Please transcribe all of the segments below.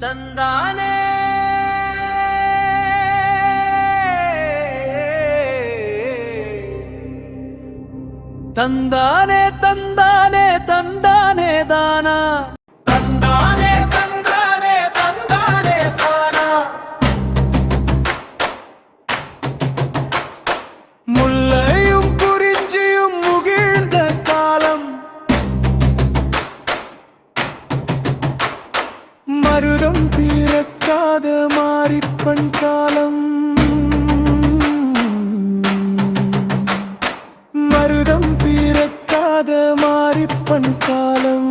தந்தானே தந்தானே தந்தானே தந்தானே தானா தந்தானே தந்தானே தந்தானே தானா முல்லையும் குறிஞ்சியும் முகிழ்ந்த காலம் மருதம் பிறக்காத மாரிப்பண் காலம் மருதம் பிறக்காத மாரிப்பண் காலம்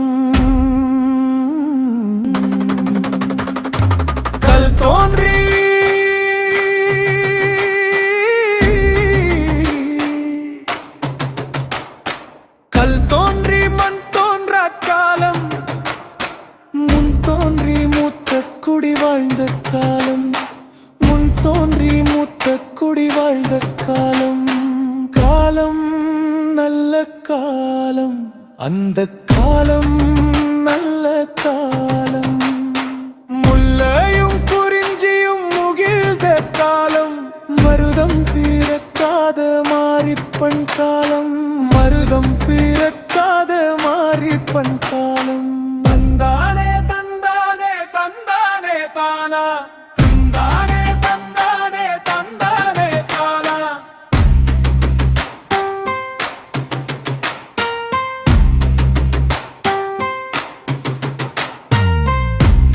கல் தோன்றி கல் தோன்றி மண் தோன்றா காலம் முன் தோன்றி மூத்த குடி வாழ்ந்த காலம் முன் தோன்றி மூத்த குடி வாழ்ந்த காலம் காலம் நல்ல காலம் அந்த காலம் நல்ல காலம் முல்லையும் குறிஞ்சியும் முகிழ்ந்த காலம் மருதம் பிறக்காத மாரிப்பண் காலம் மருதம் பிறக்காத மாரிப்பண் காலம் தந்தானே தந்தானே தந்தானே தானா தந்தானே தந்தானே தந்தானே தானா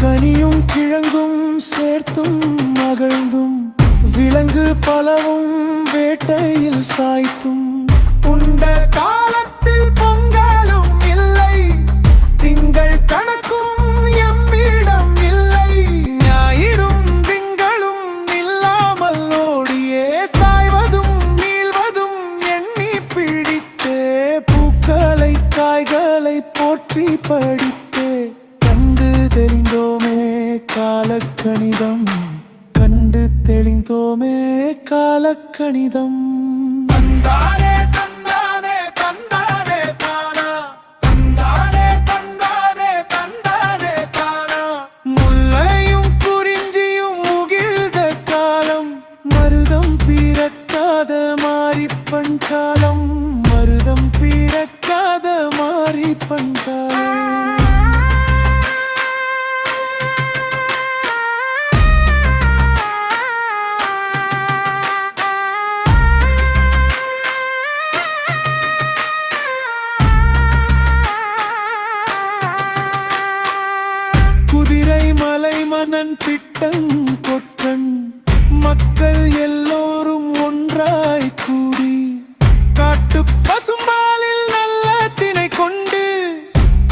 கனியும் கிழங்கும் சேர்த்தும் மகிழ்ந்தும் விலங்கு பலவும் வேட்டையில் சாய்த்தும் உண்ட காலத்தில் பொங்கலும் இல்லை திங்கள் கணக்கும் எம்மிடம் இல்லை ஞாயிறும் திங்களும் இல்லாமல் ஓடியே சாய்வதும் நீள்வதும் எண்ணி பிடித்தே பூக்களை காய்களை போற்றி படித்தே கண்டு தெளிந்தோமே காலக்கணிதம் கண்டு தெளிந்தோமே காலக்கணிதம் தந்தானே தந்தானே தந்தானே தானா தந்தானே தந்தானே தந்தானே தானா முல்லையும் குறிஞ்சியும் முகிழ்ந்த காலம் மருதம் பிறக்காத மாரிப்பண் காலம் மருதம் பிறக்காத மாரிப்பண் காலம் குதிரை மலை மன்னன் பிட்டன் கொற்றன் மக்கள் எல்லோரும் ஒன்றாய் கூடி காட்டு பசும்பாலில் நல்ல திணை கொண்டு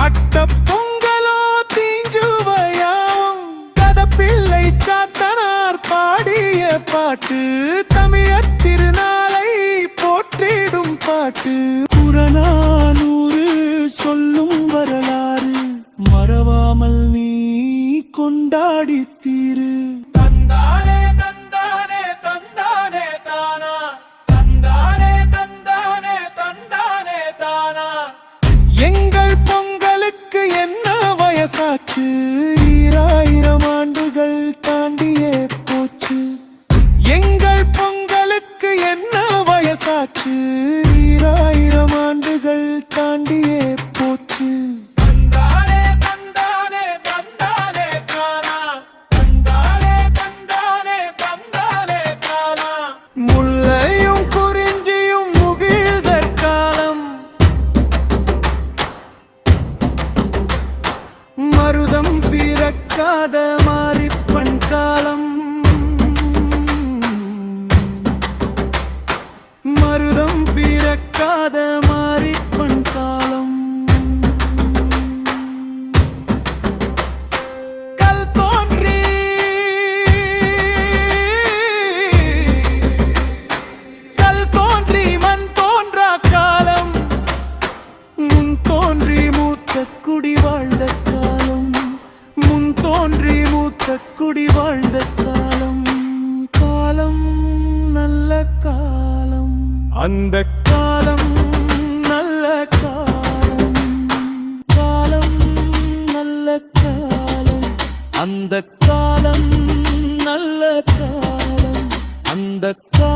அட்ட பொங்கலோ தீஞ்சுவையாம் கதப்பிள்ளை சாத்தனார் பாடிய பாட்டு தமிழர் திருநாளை போற்றிடும் பாட்டு புறநானூறு சொல்லும் வரலாறு மறவாமல் நீ கொண்டாடி தீரு தந்தானே தந்தானே தந்தானே தானா தந்தானே தந்தானே தந்தானே தானா எங்கள் பொங்கலுக்கு என்ன வயசாச்சு 2000 ஆண்டுகள் தாண்டியே போச்சு எங்கள் பொங்கலுக்கு என்ன வயசாச்சு 2000 ஆண்டுகள் தாண்டியே போச்சு முல்லையும் குறிஞ்சியும் முகிழ்ந்த காலம் மருதம் பிறக்காத மாரிப்பண் காலம் மருதம் பிறக்காத மாரிப்பண் காலம் கல் தோன்றி கல் தோன்றி மண் தோன்றா காலம் முன் தோன்றி மூத்த குடி வாழ்ந்த காலம் முன் தோன்றி மூத்த குடி வாழ்ந்த காலம் காலம் நல்ல காலம் அந்த காலம் நல்ல காலம் காலம் நல்ல காலம் அந்த காலம் நல்ல காலம், அந்த காலம்